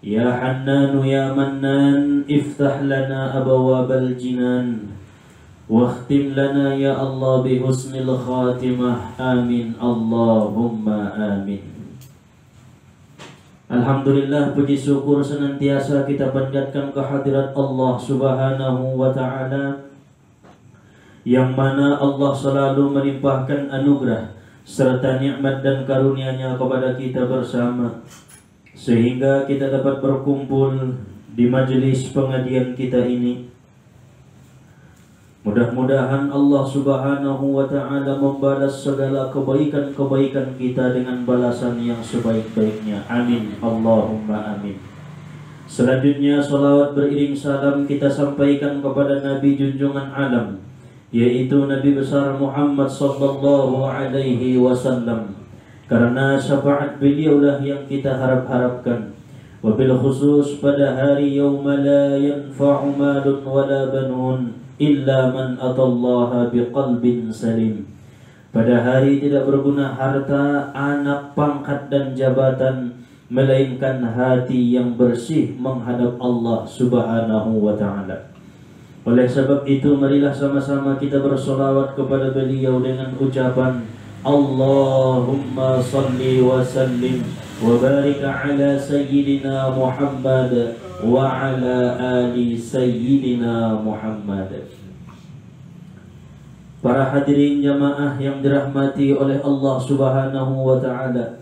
Ya Hannanu ya Mannan iftah lana abwabal jinan wakhtim lana ya Allah bi husnil khatimah. Amin Allahumma amin. Alhamdulillah, puji syukur senantiasa kita panjatkan kehadirat Allah Subhanahu wa ta'ala, yang mana Allah selalu melimpahkan anugerah serta nikmat dan karunia-Nya kepada kita bersama, sehingga kita dapat berkumpul di majelis pengajian kita ini. Mudah-mudahan Allah Subhanahu wa ta'ala membalas segala kebaikan-kebaikan kita dengan balasan yang sebaik-baiknya. Amin Allahumma amin. Selanjutnya salawat beriring salam kita sampaikan kepada Nabi junjungan alam, yaitu Nabi besar Muhammad sallallahu alaihi wasallam, karena syafaat beliaulah yang kita harap-harapkan. Wabil khusus pada hari yauma la yanfa'u malun wala banun illa man atallaha biqalbin salim. Pada hari tidak berguna harta, anak, pangkat dan jabatan, melainkan hati yang bersih menghadap Allah Subhanahu wa ta'ala. Oleh sebab itu, marilah sama-sama kita bersolawat kepada beliau dengan ucapan Allahumma salli wa sallim wa barik ala sayyidina Muhammad wa ala ali sayyidina Muhammad. Para hadirin jamaah yang dirahmati oleh Allah Subhanahu wa ta'ala,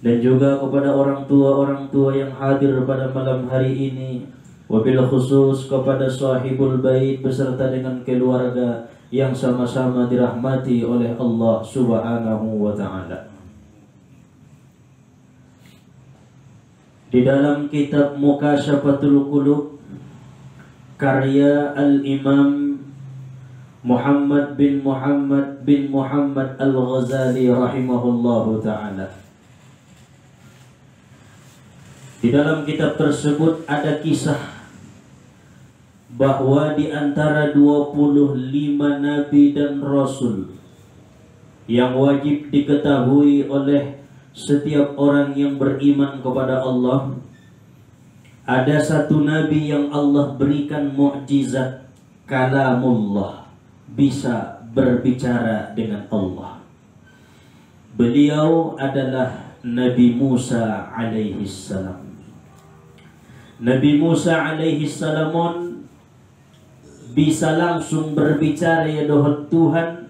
dan juga kepada orang tua yang hadir pada malam hari ini, wabil khusus kepada sahibul bait beserta dengan keluarga yang sama-sama dirahmati oleh Allah Subhanahu wa ta'ala. Di dalam kitab Mukashafatul Qulub karya Al-Imam Muhammad bin Muhammad Al-Ghazali rahimahullahu ta'ala, di dalam kitab tersebut ada kisah bahwa di antara 25 nabi dan rasul yang wajib diketahui oleh setiap orang yang beriman kepada Allah, ada satu nabi yang Allah berikan mukjizat kalamullah, bisa berbicara dengan Allah. Beliau adalah Nabi Musa alaihi salam. Nabi Musa alaihi salamun bisa langsung berbicara ya dohot Tuhan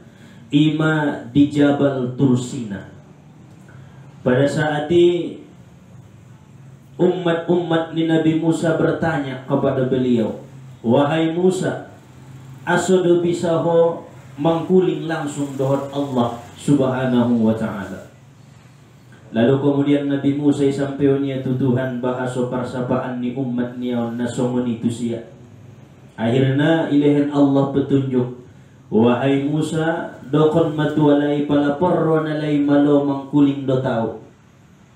ima di Jabal Tursina. Pada saat itu umat ni Nabi Musa bertanya kepada beliau, wahai Musa, asodo bisa ho mangkuling langsung dohot Allah Subhanahu wa ta'ala. Lalu kemudian Nabi Musa sampainya tutuhan bahasa persapaan ni umat niya nasongon itu siya. Akhirnya ilahin Allah petunjuk, wahai Musa, dokon matualay palapor nalay malo mangkuling do tao,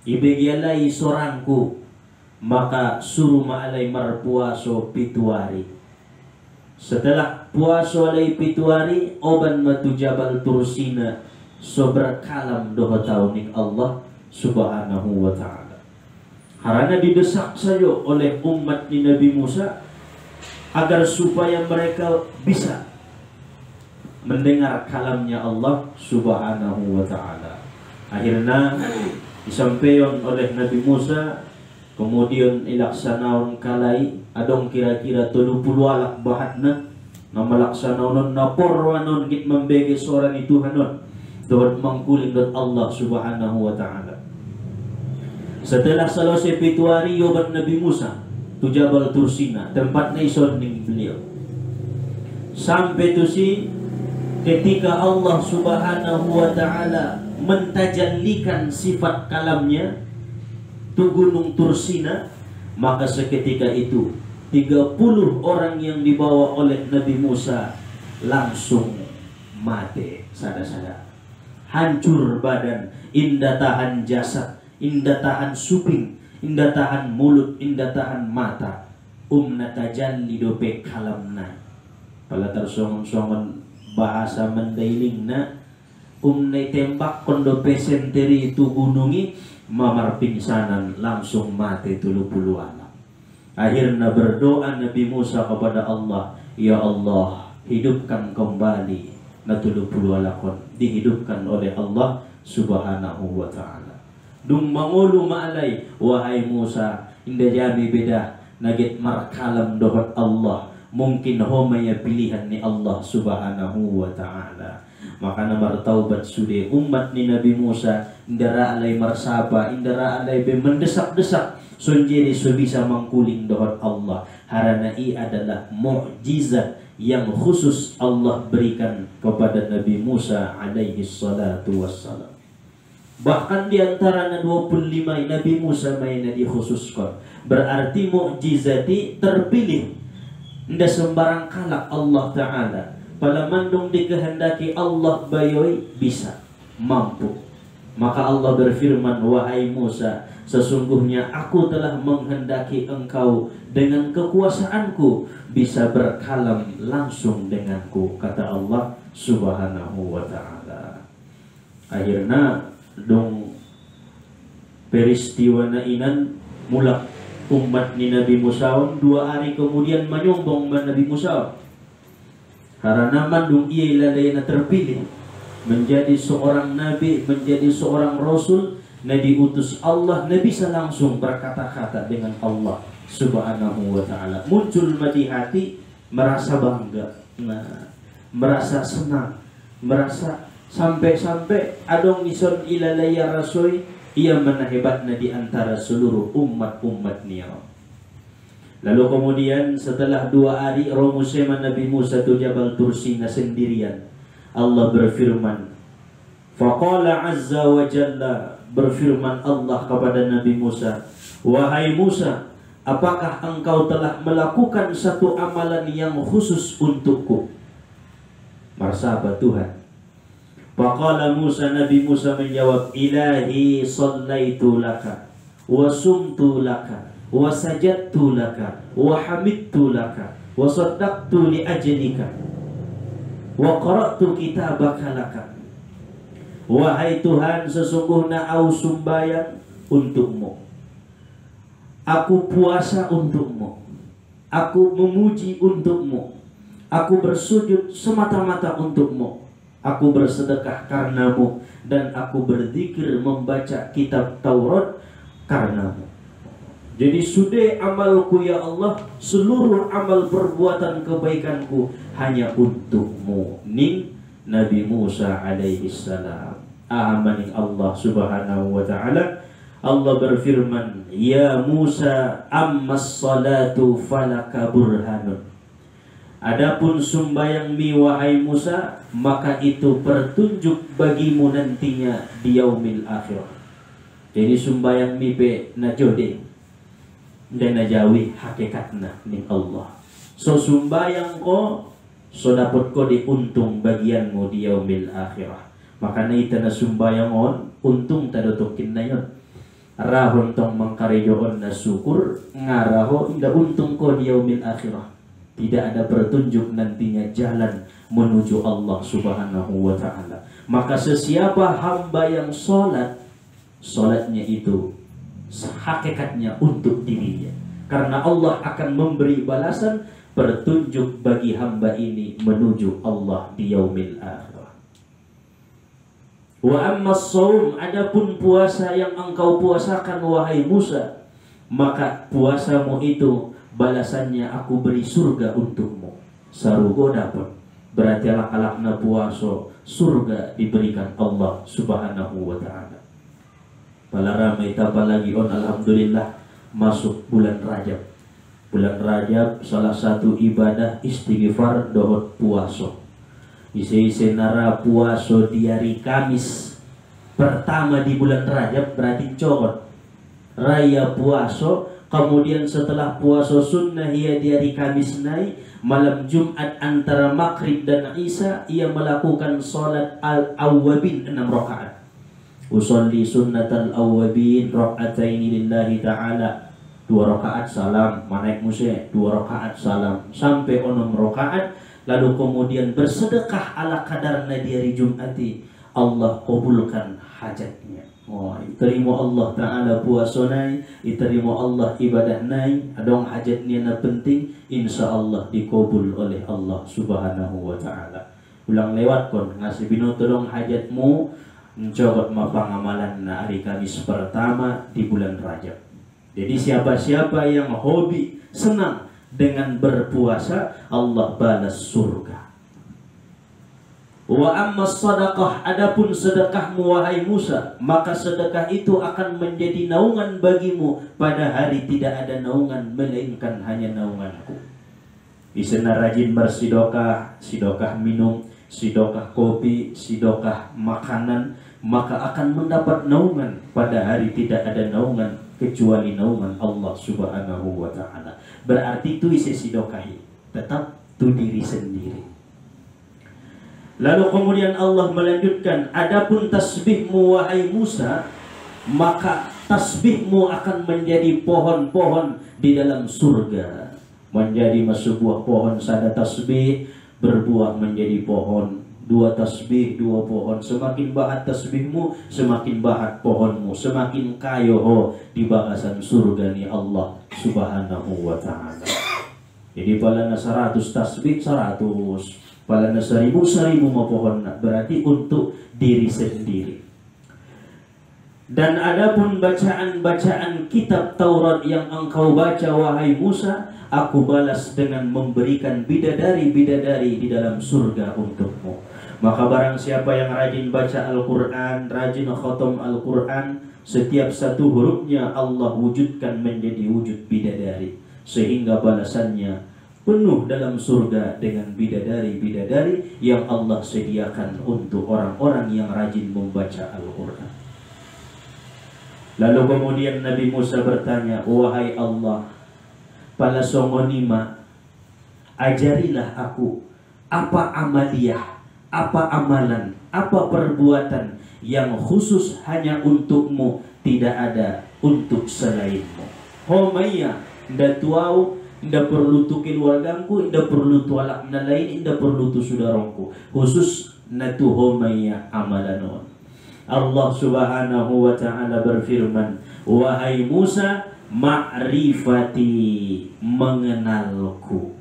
ibigyalay sorangku, maka suruh maalay marpuaso pituari. Setelah puaso alay pituari, oban matu Jabal Tursina, so berkalam doha tao ning Allah Subhanahu wa ta'ala. Harana didesak sayo oleh umat ni Nabi Musa agar supaya mereka bisa mendengar kalamnya Allah Subhanahu wa ta'ala. Akhirnya disampaikan oleh Nabi Musa, kemudian ilaksanaon kalai adong kira-kira 30 alak bahatna na malaksanaon na porwanon git membege seorang itu hanon dawat mangkuling dot Allah Subhanahu wa ta'ala. Setelah selesai pituari yobat Nabi Musa tu Jabal Tursina, tempat na ison ning beliau. Sampai tu si ketika Allah Subhanahu wa ta'ala mentajallikan sifat kalamnya tu gunung Tursina, maka seketika itu 30 orang yang dibawa oleh Nabi Musa langsung mati sada-sada, hancur badan, indah tahan jasad, indah tahan suping, indah tahan mulut, indah tahan mata, natajalli dope kalamna. Pala tersongon-songon bahasa mendailingna, nay tembak kondo pesenteri itu gunungi, mamar pingsanan langsung mati 30 anak. Akhirnya berdoa Nabi Musa kepada Allah, ya Allah, hidupkan kembali natulu puluh alakon, dihidupkan oleh Allah subhanahu wa ta'ala. Dung mangulu ma'alai, wahai Musa, inda jami beda nagit markalam dohot Allah, mungkin homaya pilihan ni Allah subhanahu wa ta'ala. Maka namar taubat sude umat ni Nabi Musa, indara alai marsaba, indara alai be mendesak-desak sonjeri so bisa mangkuling dohot Allah. Harana i adalah mukjizat yang khusus Allah berikan kepada Nabi Musa alaihi salatu wassalam. Bahkan di antara 25 Nabi Musa mainnya dikhususkan. Berarti mukjizati terpilih. Nda sembarang kalak Allah Ta'ala. Pada mandung dikehendaki Allah bayoi bisa, mampu. Maka Allah berfirman, wahai Musa, sesungguhnya aku telah menghendaki engkau dengan kekuasaanku bisa berkalam langsung denganku, kata Allah subhanahu wa ta'ala. Akhirnya dong peristiwa nainan mulak umat ni Nabi Musa 2 hari kemudian menyombong Nabi Musa. Karena mandung ia iladayana terpilih menjadi seorang nabi, menjadi seorang rasul, nabi utus Allah, nabi bisa langsung berkata-kata dengan Allah subhanahu wa ta'ala. Muncul di hati merasa bangga, merasa senang, merasa sampai-sampai adong ison ilalaya rasoi, ia menahebatna di antara seluruh umat-umat niya. Lalu kemudian setelah 2 hari romusema Nabi Musa tu Jabal Tursina sendirian, Allah berfirman, faqala azza wa jalla, berfirman Allah kepada Nabi Musa, wahai Musa, apakah engkau telah melakukan satu amalan yang khusus untukku? Marsaba Tuhan. Faqala Musa, Nabi Musa menjawab, ilahi sallaitu laka wa sumtu laka wa sajadtu laka wa hamidtu laka wa saddaqtu li ajlika wa qara'tu kitabaka laka. Wahai Tuhan, sesungguhnya aku sembahyang untukmu, aku puasa untukmu, aku memuji untukmu, aku bersujud semata-mata untukmu, aku bersedekah karenamu, dan aku berzikir membaca kitab Taurat karenamu. Jadi sudah amalku ya Allah, seluruh amal perbuatan kebaikanku hanya untukmu. Ning Nabi Musa alaihi salam amaning Allah subhanahu wa ta'ala. Allah berfirman, ya Musa, ammas salatu falaka burhanun. Adapun sembahyang mi wahai Musa, maka itu pertunjuk bagimu nantinya di yaumil akhir. Jadi sembahyang mi pe najode dan najawi hakikatna ning Allah. So sumbayang ko, so dapat ko di untung bagianmu di yaumil akhirah. Makanya ita na sumbayang on, untung tadotokin na yun. Rahon tong mangkariyoon na syukur, ngaraho inda untung ko di yaumil akhirah. Tidak ada bertunjuk nantinya jalan menuju Allah subhanahu wa ta'ala. Maka sesiapa hamba yang sholat, sholatnya itu hakikatnya untuk dirinya, karena Allah akan memberi balasan petunjuk bagi hamba ini menuju Allah di yaumil akhir. Wa amma shaum, adapun puasa yang engkau puasakan wahai Musa, maka puasamu itu balasannya aku beri surga untukmu. Sarugo dapat, berarti alak-alakna puasa surga diberikan Allah subhanahu wa ta'ala. Pala ramai tambah lagi on, alhamdulillah masuk bulan Rajab. Bulan Rajab salah satu ibadah istighfar dohot puaso. Isi nara puaso di hari Kamis pertama di bulan Rajab, berarti cokot raya puaso. Kemudian setelah puaso sunnah ia di hari Kamis naik malam Jumat antara maghrib dan isya ia melakukan salat al-awwabin 6 rakaat. Usolli sunnatal awwabin raka'ataini lillahi ta'ala, 2 rakaat salam, manaik musya 2 rakaat salam sampai 6 rakaat. Lalu kemudian bersedekah ala kadarna di hari Jumati, Allah kabulkan hajatnya. Oh, terima Allah Ta'ala puasa nai, terima Allah ibadah nai, adong hajatnya na penting, insya Allah dikabul oleh Allah Subhanahu wa Ta'ala. Ulang lewat kon ngasih binutulong hajatmu, mencoba mapangamalan na hari Kamis pertama di bulan Rajab. Jadi siapa-siapa yang hobi senang dengan berpuasa, Allah balas surga. Wa amma sadaqah, adapun sedekahmu wahai Musa, maka sedekah itu akan menjadi naungan bagimu pada hari tidak ada naungan melainkan hanya naunganku. Di sana rajin bersedekah, sedekah minum, sedekah kopi, sedekah makanan, maka akan mendapat naungan pada hari tidak ada naungan kecuali naungan Allah Subhanahu wa Ta'ala. Berarti itu isi sedekahi, tetap tu diri sendiri. Lalu kemudian Allah melanjutkan, adapun tasbihmu wahai Musa, maka tasbihmu akan menjadi pohon-pohon di dalam surga. Menjadi sebuah pohon sada tasbih berbuah menjadi pohon, dua tasbih dua pohon. Semakin bahat tasbihmu, semakin bahat pohonmu, semakin kayo di bagasan surga ni Allah Subhanahu wa Ta'ala. Jadi palana 100 tasbih 100, palana 1000 mau pohon, berarti untuk diri sendiri. Dan adapun bacaan-bacaan kitab Taurat yang engkau baca wahai Musa, aku balas dengan memberikan bidadari-bidadari di dalam surga untukmu. Maka barang siapa yang rajin baca Al-Quran, rajin khatam Al-Quran, setiap satu hurufnya Allah wujudkan menjadi wujud bidadari, sehingga balasannya penuh dalam surga dengan bidadari-bidadari yang Allah sediakan untuk orang-orang yang rajin membaca Al-Quran. Lalu kemudian Nabi Musa bertanya, wahai Allah, pala songonima, ajarilah aku apa amaliyah, apa amalan, apa perbuatan yang khusus hanya untukmu, tidak ada untuk selainmu. Homaya, ndak tuau, ndak perlu tu keluargaku, ndak perlu tu alak na lain, ndak perlu tu saudarangku. Khusus natu homaya amalanon. Allah Subhanahu wa Ta'ala berfirman, wahai Musa, ma'rifati, mengenalku.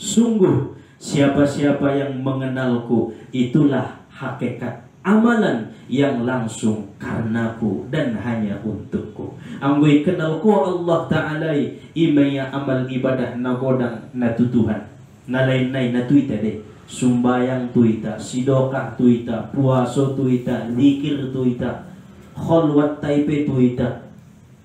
Sungguh siapa-siapa yang mengenalku, itulah hakikat amalan yang langsung karenaku dan hanya untukku. Anggoy kenalku Allah Ta'ala imaya amal ibadah nagodang natu Tuhan, na lain-lain natu ita deh, sumbayang tuita, sidokah tuita, puaso tuita, zikir tuita, kholwat taipe tuita,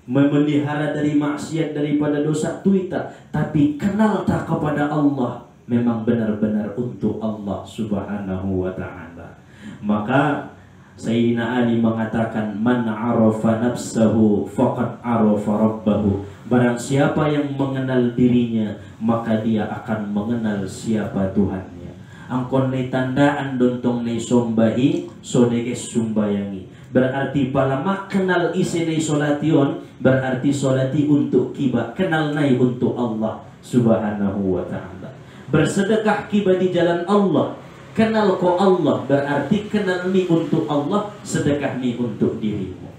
memelihara dari maksiat daripada dosa tuita. Tapi kenal tak kepada Allah, memang benar-benar untuk Allah Subhanahu wa Ta'ala. Maka Sayyidina Ali mengatakan, man arafa nafsahu faqad arafa rabbahu. Barang siapa yang mengenal dirinya, maka dia akan mengenal siapa Tuhannya. Angkon ni tandaan dontong ni sombahi, sodeges sumbayangi. Berarti palama kenal isi ni solation, berarti solati untuk kiba, kenal nai untuk Allah Subhanahu wa Ta'ala. Bersedekah kiba di jalan Allah, kenal ko Allah, berarti kenal ni untuk Allah, sedekah ni untuk dirimu.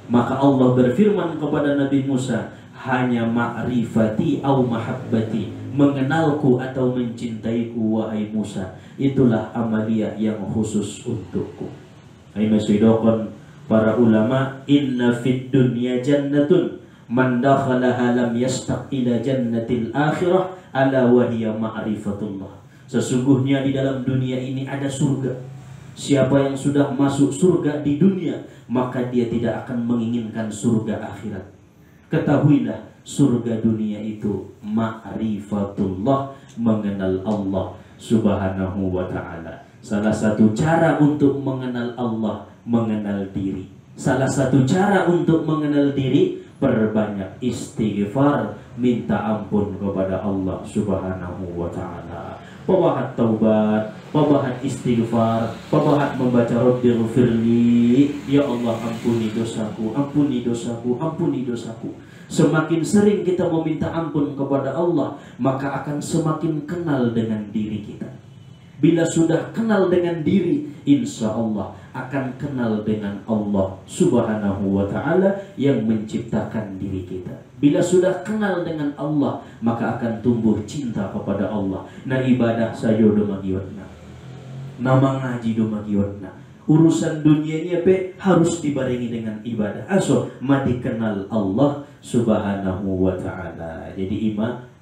Maka Allah berfirman kepada Nabi Musa, hanya ma'rifati au mahabbati, mengenalku atau mencintaiku wahai Musa, itulah amaliyah yang khusus untukku. Hai masyidokon para ulama, inna fid dunya jannatun man dakhalaha lam yastaq ila jannatil akhirah ala wahiyya ma'rifatullah. Sesungguhnya di dalam dunia ini ada surga. Siapa yang sudah masuk surga di dunia, maka dia tidak akan menginginkan surga akhirat. Ketahuilah, surga dunia itu ma'rifatullah, mengenal Allah Subhanahu wa Ta'ala. Salah satu cara untuk mengenal Allah, mengenal diri. Salah satu cara untuk mengenal diri, perbanyak istighfar, minta ampun kepada Allah Subhanahu wa Ta'ala. Pabahat taubat, pabahat istighfar, pabahat membaca Rabbighfirli, ya Allah ampuni dosaku, ampuni dosaku, ampuni dosaku. Semakin sering kita meminta ampun kepada Allah, maka akan semakin kenal dengan diri kita. Bila sudah kenal dengan diri, insya Allah akan kenal dengan Allah Subhanahu wa ta'ala yang menciptakan diri kita. Bila sudah kenal dengan Allah, maka akan tumbuh cinta kepada Allah. Nah, ibadah sayo do magiotna, nama ngaji do magiotna, urusan dunia ini harus dibarengi dengan ibadah. Aso mati kenal Allah Subhanahu wa ta'ala. Jadi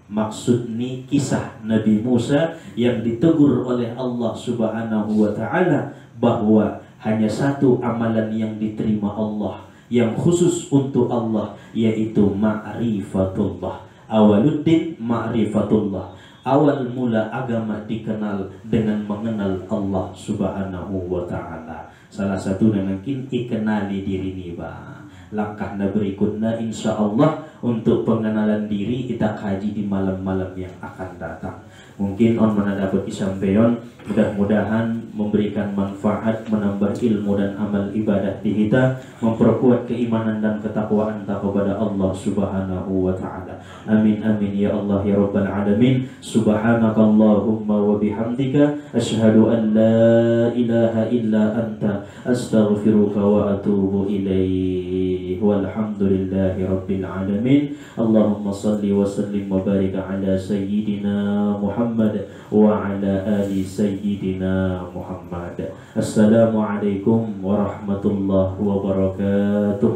maksud ni kisah Nabi Musa yang ditegur oleh Allah Subhanahu wa ta'ala bahwa hanya satu amalan yang diterima Allah, yang khusus untuk Allah, yaitu ma'rifatullah. Awaluddin ma'rifatullah. Awal mula agama dikenal dengan mengenal Allah Subhanahu wa ta'ala. Salah satu mungkin ikenali diri ni ba. Langkah berikutnya insya Allah untuk pengenalan diri kita kaji di malam-malam yang akan datang. Mungkin on mana dapat disampaikan, mudah-mudahan memberikan manfaat, menambah ilmu dan amal ibadah di kita, memperkuat keimanan dan ketakwaan kita kepada Allah Subhanahu wa ta'ala. Amin amin ya Allah ya rabbal alamin. Subhanakallahumma wa bihamdika asyhadu an la ilaha illa anta astaghfiruka wa atubu ilaih. Walhamdulillahi rabbil alamin. Allahumma salli wa sallim wa barik ala sayyidina Muhammad wa ala ali sayyidina Muhammad. Assalamualaikum warahmatullahi wabarakatuh.